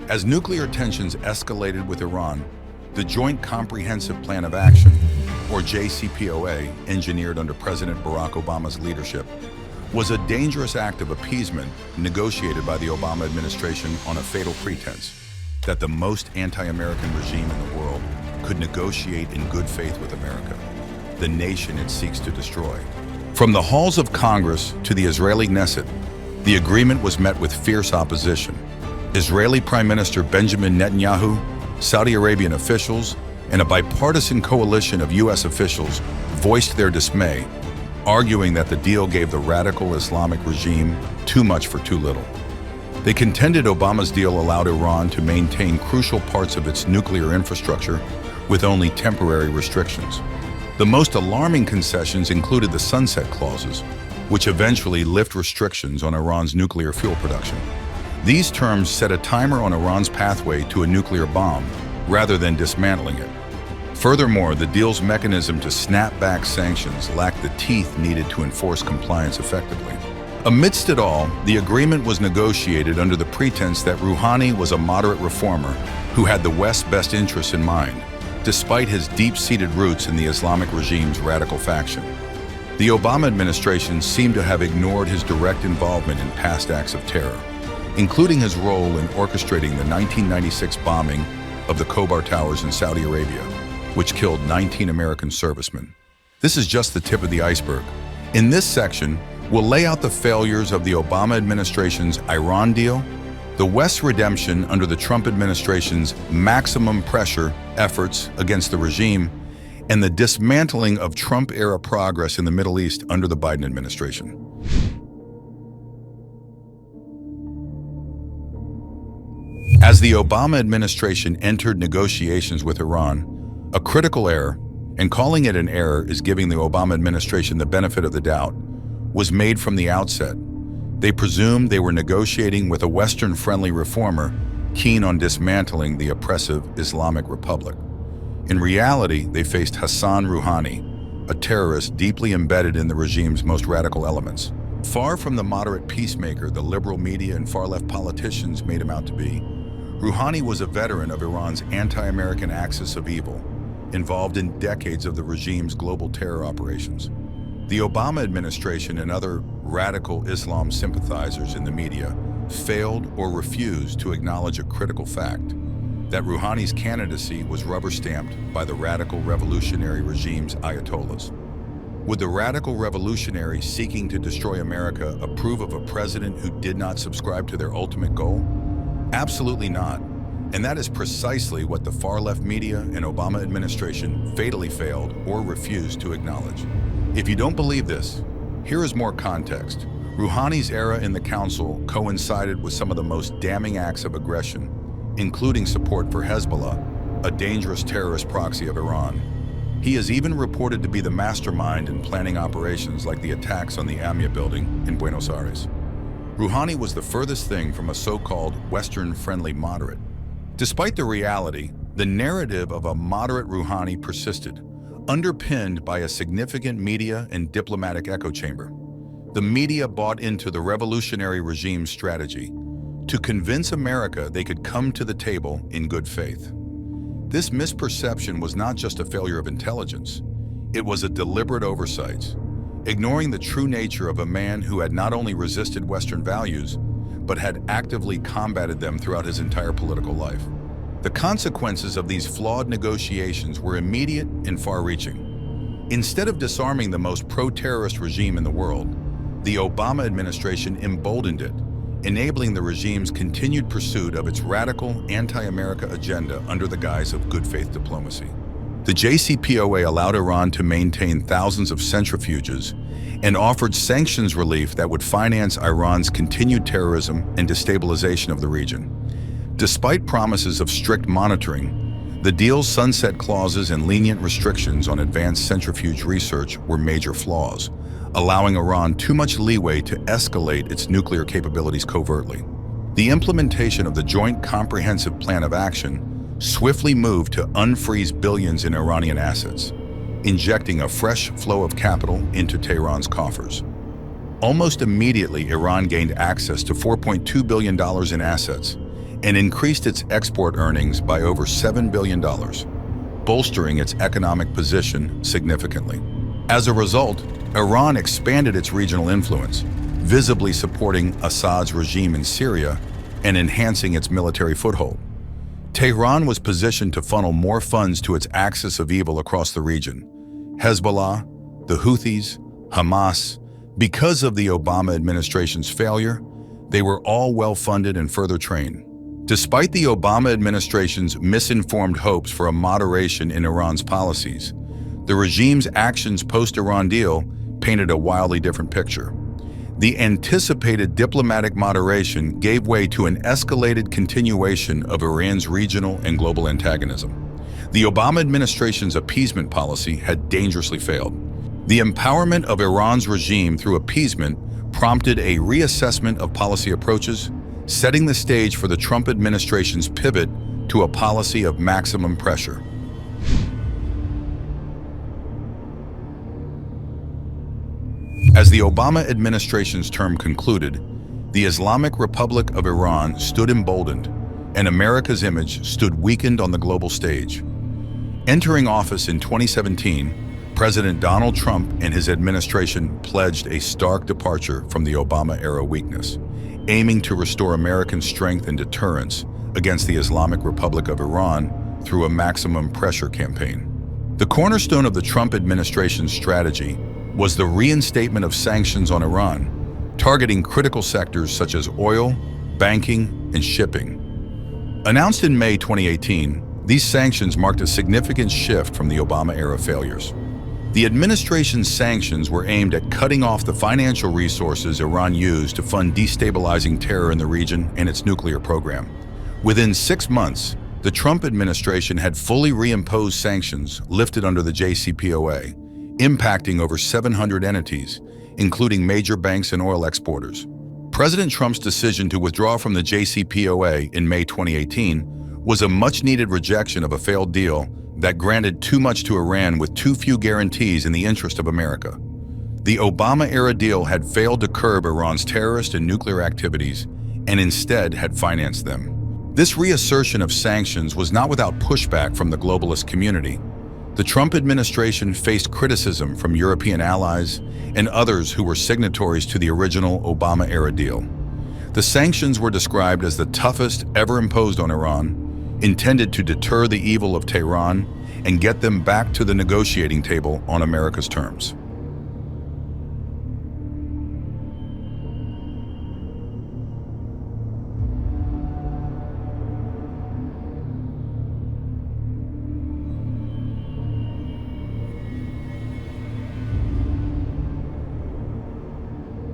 As nuclear tensions escalated with Iran, the Joint Comprehensive Plan of Action, or JCPOA, engineered under President Barack Obama's leadership, was a dangerous act of appeasement negotiated by the Obama administration on a fatal pretense that the most anti-American regime in the world could negotiate in good faith with America, the nation it seeks to destroy. From the halls of Congress to the Israeli Knesset, the agreement was met with fierce opposition. Israeli Prime Minister Benjamin Netanyahu, Saudi Arabian officials, and a bipartisan coalition of U.S. officials voiced their dismay, arguing that the deal gave the radical Islamic regime too much for too little. They contended Obama's deal allowed Iran to maintain crucial parts of its nuclear infrastructure with only temporary restrictions. The most alarming concessions included the sunset clauses, which eventually lift restrictions on Iran's nuclear fuel production. These terms set a timer on Iran's pathway to a nuclear bomb, rather than dismantling it. Furthermore, the deal's mechanism to snap back sanctions lacked the teeth needed to enforce compliance effectively. Amidst it all, the agreement was negotiated under the pretense that Rouhani was a moderate reformer who had the West's best interests in mind, despite his deep-seated roots in the Islamic regime's radical faction. The Obama administration seemed to have ignored his direct involvement in past acts of terror, including his role in orchestrating the 1996 bombing of the Khobar Towers in Saudi Arabia, which killed 19 American servicemen. This is just the tip of the iceberg. In this section, we'll lay out the failures of the Obama administration's Iran deal, the West's redemption under the Trump administration's maximum pressure efforts against the regime, and the dismantling of Trump-era progress in the Middle East under the Biden administration. As the Obama administration entered negotiations with Iran, a critical error, and calling it an error is giving the Obama administration the benefit of the doubt, was made from the outset. They presumed they were negotiating with a Western-friendly reformer keen on dismantling the oppressive Islamic Republic. In reality, they faced Hassan Rouhani, a terrorist deeply embedded in the regime's most radical elements. Far from the moderate peacemaker the liberal media and far-left politicians made him out to be, Rouhani was a veteran of Iran's anti-American axis of evil, involved in decades of the regime's global terror operations. The Obama administration and other radical Islam sympathizers in the media failed or refused to acknowledge a critical fact, that Rouhani's candidacy was rubber-stamped by the radical revolutionary regime's ayatollahs. Would the radical revolutionaries seeking to destroy America approve of a president who did not subscribe to their ultimate goal? Absolutely not. And that is precisely what the far-left media and Obama administration fatally failed or refused to acknowledge. If you don't believe this, here is more context. Rouhani's era in the council coincided with some of the most damning acts of aggression, including support for Hezbollah, a dangerous terrorist proxy of Iran. He is even reported to be the mastermind in planning operations like the attacks on the AMIA building in Buenos Aires. Rouhani was the furthest thing from a so-called Western-friendly moderate. Despite the reality, the narrative of a moderate Rouhani persisted, underpinned by a significant media and diplomatic echo chamber. The media bought into the revolutionary regime's strategy to convince America they could come to the table in good faith. This misperception was not just a failure of intelligence, it was a deliberate oversight, ignoring the true nature of a man who had not only resisted Western values, but had actively combated them throughout his entire political life. The consequences of these flawed negotiations were immediate and far-reaching. Instead of disarming the most pro-terrorist regime in the world, the Obama administration emboldened it, enabling the regime's continued pursuit of its radical anti-America agenda under the guise of good faith diplomacy. The JCPOA allowed Iran to maintain thousands of centrifuges and offered sanctions relief that would finance Iran's continued terrorism and destabilization of the region. Despite promises of strict monitoring, the deal's sunset clauses and lenient restrictions on advanced centrifuge research were major flaws, allowing Iran too much leeway to escalate its nuclear capabilities covertly. The implementation of the Joint Comprehensive Plan of Action swiftly moved to unfreeze billions in Iranian assets, injecting a fresh flow of capital into Tehran's coffers. Almost immediately, Iran gained access to $4.2 billion in assets, and increased its export earnings by over $7 billion, bolstering its economic position significantly. As a result, Iran expanded its regional influence, visibly supporting Assad's regime in Syria and enhancing its military foothold. Tehran was positioned to funnel more funds to its axis of evil across the region: Hezbollah, the Houthis, Hamas. Because of the Obama administration's failure, they were all well-funded and further trained. Despite the Obama administration's misinformed hopes for a moderation in Iran's policies, the regime's actions post-Iran deal painted a wildly different picture. The anticipated diplomatic moderation gave way to an escalated continuation of Iran's regional and global antagonism. The Obama administration's appeasement policy had dangerously failed. The empowerment of Iran's regime through appeasement prompted a reassessment of policy approaches, setting the stage for the Trump administration's pivot to a policy of maximum pressure. As the Obama administration's term concluded, the Islamic Republic of Iran stood emboldened, and America's image stood weakened on the global stage. Entering office in 2017, President Donald Trump and his administration pledged a stark departure from the Obama-era weakness, aiming to restore American strength and deterrence against the Islamic Republic of Iran through a maximum pressure campaign. The cornerstone of the Trump administration's strategy was the reinstatement of sanctions on Iran, targeting critical sectors such as oil, banking, and shipping. Announced in May 2018, these sanctions marked a significant shift from the Obama-era failures. The administration's sanctions were aimed at cutting off the financial resources Iran used to fund destabilizing terror in the region and its nuclear program. Within 6 months, the Trump administration had fully reimposed sanctions lifted under the JCPOA, impacting over 700 entities, including major banks and oil exporters. President Trump's decision to withdraw from the JCPOA in May 2018 was a much-needed rejection of a failed deal that granted too much to Iran with too few guarantees in the interest of America. The Obama-era deal had failed to curb Iran's terrorist and nuclear activities and instead had financed them. This reassertion of sanctions was not without pushback from the globalist community. The Trump administration faced criticism from European allies and others who were signatories to the original Obama-era deal. The sanctions were described as the toughest ever imposed on Iran, intended to deter the evil of Tehran and get them back to the negotiating table on America's terms.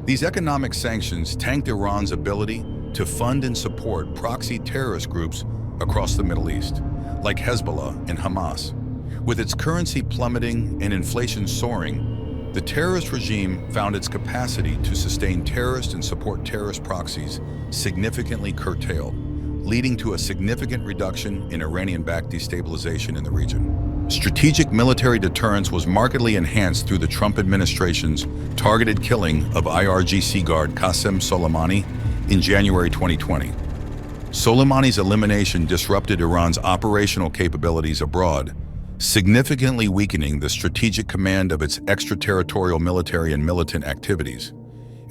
These economic sanctions tanked Iran's ability to fund and support proxy terrorist groups across the Middle East, like Hezbollah and Hamas. With its currency plummeting and inflation soaring, the terrorist regime found its capacity to sustain terrorist and support terrorist proxies significantly curtailed, leading to a significant reduction in Iranian-backed destabilization in the region. Strategic military deterrence was markedly enhanced through the Trump administration's targeted killing of IRGC guard Qasem Soleimani in January 2020. Soleimani's elimination disrupted Iran's operational capabilities abroad, significantly weakening the strategic command of its extraterritorial military and militant activities,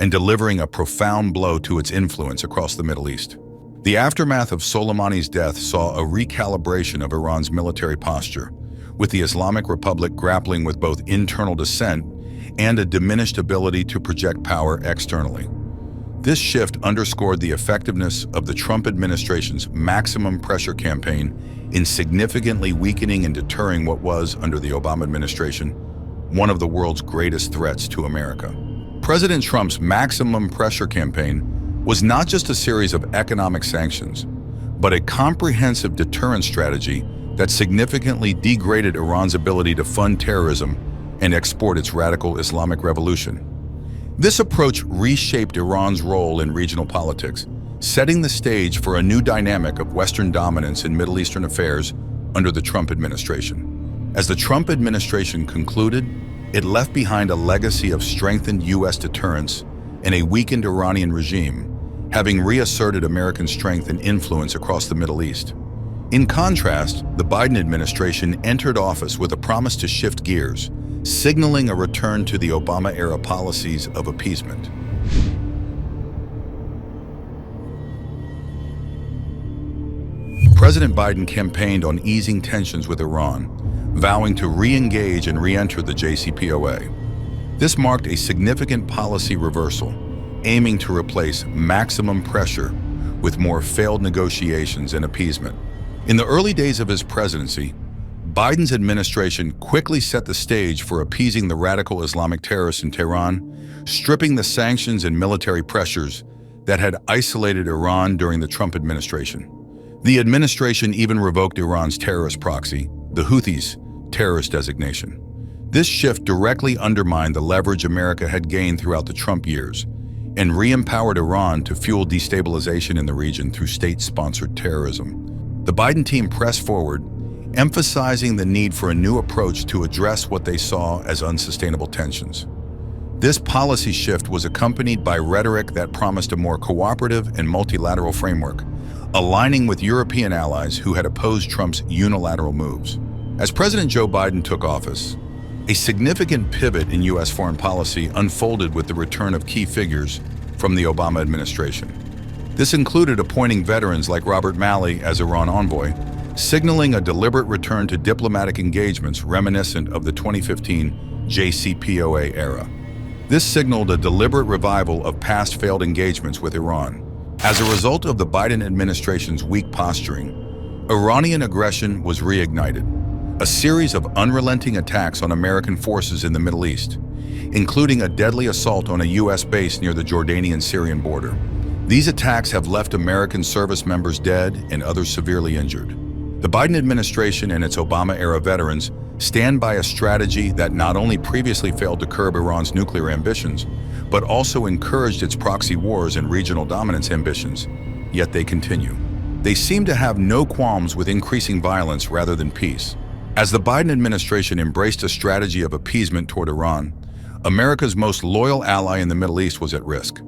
and delivering a profound blow to its influence across the Middle East. The aftermath of Soleimani's death saw a recalibration of Iran's military posture, with the Islamic Republic grappling with both internal dissent and a diminished ability to project power externally. This shift underscored the effectiveness of the Trump administration's maximum pressure campaign in significantly weakening and deterring what was, under the Obama administration, one of the world's greatest threats to America. President Trump's maximum pressure campaign was not just a series of economic sanctions, but a comprehensive deterrence strategy that significantly degraded Iran's ability to fund terrorism and export its radical Islamic revolution. This approach reshaped Iran's role in regional politics, setting the stage for a new dynamic of Western dominance in Middle Eastern affairs under the Trump administration. As the Trump administration concluded, it left behind a legacy of strengthened U.S. deterrence and a weakened Iranian regime, having reasserted American strength and influence across the Middle East. In contrast, the Biden administration entered office with a promise to shift gears, signaling a return to the Obama-era policies of appeasement. President Biden campaigned on easing tensions with Iran, vowing to re-engage and re-enter the JCPOA. This marked a significant policy reversal, aiming to replace maximum pressure with more failed negotiations and appeasement. In the early days of his presidency, Biden's administration quickly set the stage for appeasing the radical Islamic terrorists in Tehran, stripping the sanctions and military pressures that had isolated Iran during the Trump administration. The administration even revoked Iran's terrorist proxy, the Houthis' terrorist designation. This shift directly undermined the leverage America had gained throughout the Trump years and re-empowered Iran to fuel destabilization in the region through state-sponsored terrorism. The Biden team pressed forward, emphasizing the need for a new approach to address what they saw as unsustainable tensions. This policy shift was accompanied by rhetoric that promised a more cooperative and multilateral framework, aligning with European allies who had opposed Trump's unilateral moves. As President Joe Biden took office, a significant pivot in U.S. foreign policy unfolded with the return of key figures from the Obama administration. This included appointing veterans like Robert Malley as Iran envoy, signaling a deliberate return to diplomatic engagements reminiscent of the 2015 JCPOA era. This signaled a deliberate revival of past failed engagements with Iran. As a result of the Biden administration's weak posturing, Iranian aggression was reignited. A series of unrelenting attacks on American forces in the Middle East, including a deadly assault on a U.S. base near the Jordanian-Syrian border. These attacks have left American service members dead and others severely injured. The Biden administration and its Obama-era veterans stand by a strategy that not only previously failed to curb Iran's nuclear ambitions, but also encouraged its proxy wars and regional dominance ambitions, yet they continue. They seem to have no qualms with increasing violence rather than peace. As the Biden administration embraced a strategy of appeasement toward Iran, America's most loyal ally in the Middle East was at risk.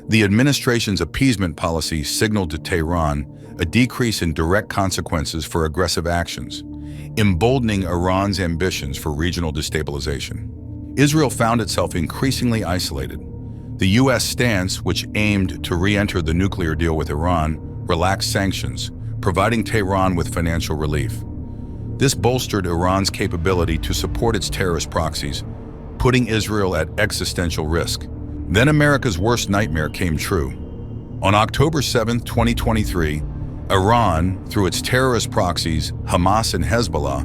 The administration's appeasement policy signaled to Tehran a decrease in direct consequences for aggressive actions, emboldening Iran's ambitions for regional destabilization. Israel found itself increasingly isolated. The U.S. stance, which aimed to re-enter the nuclear deal with Iran, relaxed sanctions, providing Tehran with financial relief. This bolstered Iran's capability to support its terrorist proxies, putting Israel at existential risk. Then America's worst nightmare came true. On October 7, 2023, Iran, through its terrorist proxies, Hamas and Hezbollah,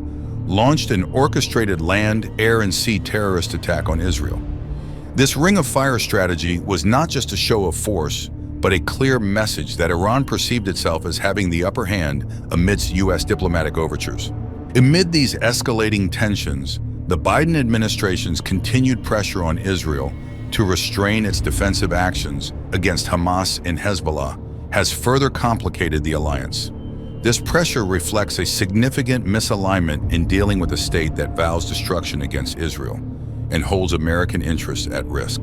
launched an orchestrated land, air, and sea terrorist attack on Israel. This ring of fire strategy was not just a show of force, but a clear message that Iran perceived itself as having the upper hand amidst U.S. diplomatic overtures. Amid these escalating tensions, the Biden administration's continued pressure on Israel to restrain its defensive actions against Hamas and Hezbollah has further complicated the alliance. This pressure reflects a significant misalignment in dealing with a state that vows destruction against Israel and holds American interests at risk.